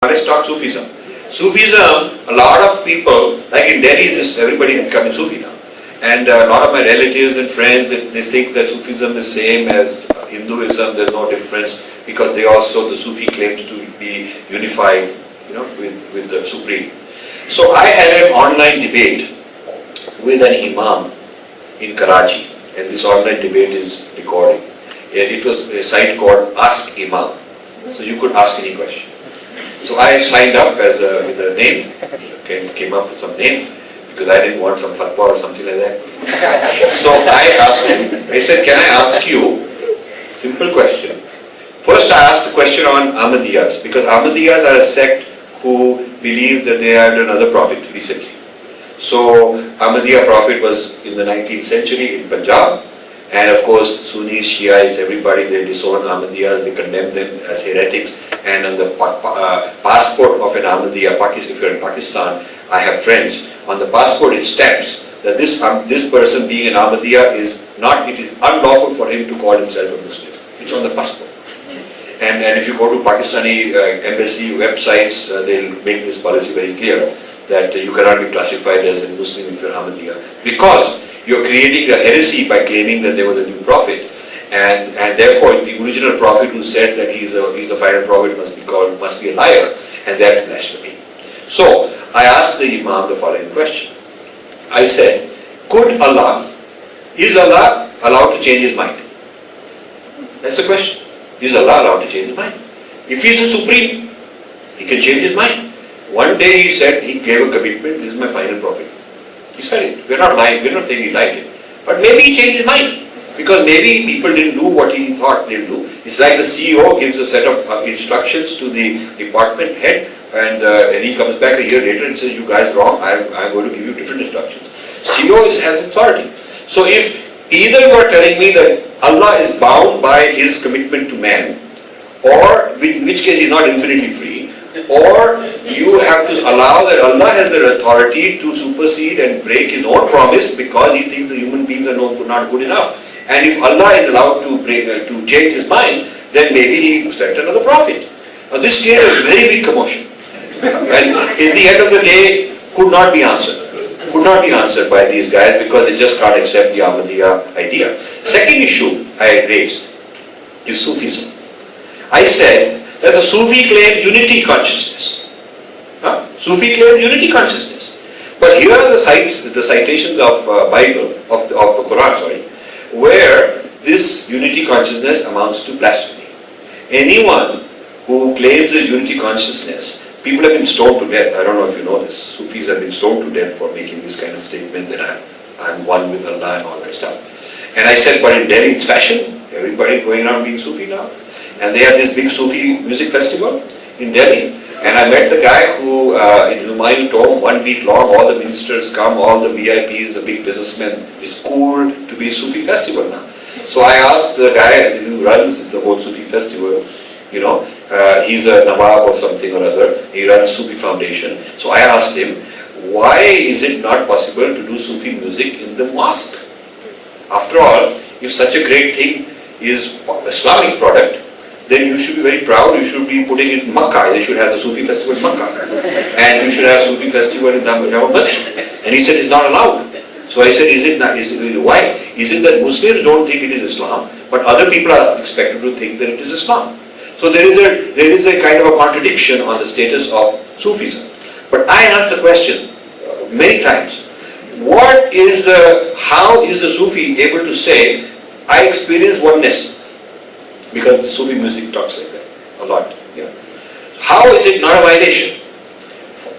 let's talk Sufism. Sufism, a lot of people, like in Delhi, everybody becoming Sufi now. And a lot of my relatives and friends, they think that Sufism is same as Hinduism, there's no difference, because the Sufi claims to be unified, with the Supreme. So I had an online debate with an Imam in Karachi, and this online debate is recorded. It was a site called Ask Imam, so you could ask any question. So I signed up with a name, came up with some name, because I didn't want some fatwa or something like that. So I asked him, I said, can I ask you, simple question. First I asked a question on Ahmadiyyas, because Ahmadiyyas are a sect who believe that they had another prophet recently. So Ahmadiyya prophet was in the 19th century in Punjab, and of course Sunnis, Shiites, everybody, they disown Ahmadiyyas, they condemn them as heretics, and on the passport of an Ahmadiyya, if you're in Pakistan, I have friends, on the passport it stamps that this person being an Ahmadiyya it is unlawful for him to call himself a Muslim. It's on the passport. And if you go to Pakistani embassy websites, they'll make this policy very clear that you cannot be classified as a Muslim if you're Ahmadiyya, because you're creating a heresy by claiming that there was a new prophet, and therefore the original prophet who said that he's the final prophet must be a liar, and that's blasphemy. So I asked the Imam the following question. I said, is Allah allowed to change his mind? That's the question. Is Allah allowed to change his mind? If he is the supreme, he can change his mind. One day he said, he gave a commitment, this is my final prophet. He said it. We're not lying, we're not saying he lied it. But maybe he changed his mind. Because maybe people didn't do what he thought they'll do. It's like the CEO gives a set of instructions to the department head, and he comes back a year later and says, you guys wrong, I'm going to give you different instructions. CEO has authority. So if either you are telling me that Allah is bound by his commitment to man, or in which case he is not infinitely free, or you have to allow that Allah has the authority to supersede and break his own promise because he thinks the human beings are not good enough. And if Allah is allowed to change his mind, then maybe he sent another prophet. Now this created a very big commotion. And at the end of the day, could not be answered. Could not be answered by these guys because they just can't accept the Ahmadiyya idea. Second issue I raised is Sufism. I said that the Sufi claims unity consciousness. Sufi claims unity consciousness. But here are the citations of Bible, of the Quran, where this unity consciousness amounts to blasphemy. Anyone who claims this unity consciousness, people have been stoned to death. I don't know if you know this. Sufis have been stoned to death for making this kind of statement that I'm one with Allah and all that stuff. And I said, but in Delhi it's fashion. Everybody going around being Sufi now. And they have this big Sufi music festival in Delhi. And I met the guy who, in Humayun Tomb, 1 week long, all the ministers come, all the VIPs, the big businessmen. It's cool to be a Sufi festival now. So I asked the guy who runs the whole Sufi festival, he's a Nawab of something or other, he runs Sufi Foundation. So I asked him, why is it not possible to do Sufi music in the mosque? After all, if such a great thing is Islamic product, then you should be very proud, you should be putting it in Makkah. They should have the Sufi festival in Makkah. And you should have Sufi festival in Jama Masjid. And he said it's not allowed. So I said, why? Is it that Muslims don't think it is Islam, but other people are expected to think that it is Islam? So there is a kind of a contradiction on the status of Sufism. But I asked the question many times, how is the Sufi able to say, I experience oneness? Because the Sufi music talks like that a lot. Yeah. How is it not a violation?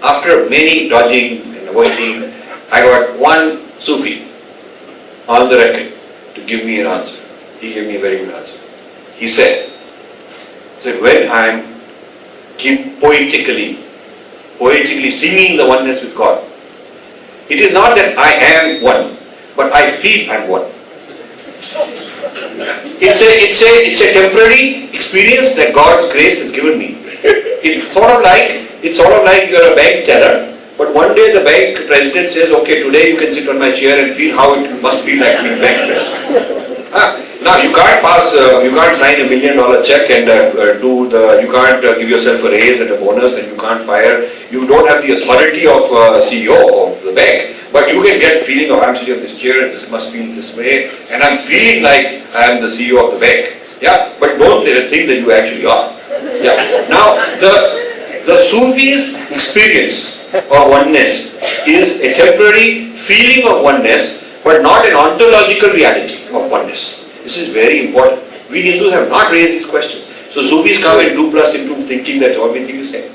After many dodging and avoiding, I got one Sufi on the record to give me an answer. He gave me a very good answer. He said when I am poetically singing the oneness with God, it is not that I am one, but I feel I am one. It's a temporary experience that God's grace has given me. It's sort of like you're a bank teller, but one day the bank president says, okay, today you can sit on my chair and feel how it must feel like being bank president. Now you can't you can't sign $1 million check and you can't give yourself a raise and a bonus, and you can't fire. You don't have the authority of CEO of the bank, but you can get feeling of, I'm sitting on this chair and this must feel this way, and I'm feeling like I am the CEO of the bank. Yeah, but don't think that you actually are. Yeah. Now the Sufis' experience of oneness is a temporary feeling of oneness, but not an ontological reality of oneness. This is very important. We Hindus have not raised these questions. So Sufis come and dupe us into thinking that everything is same.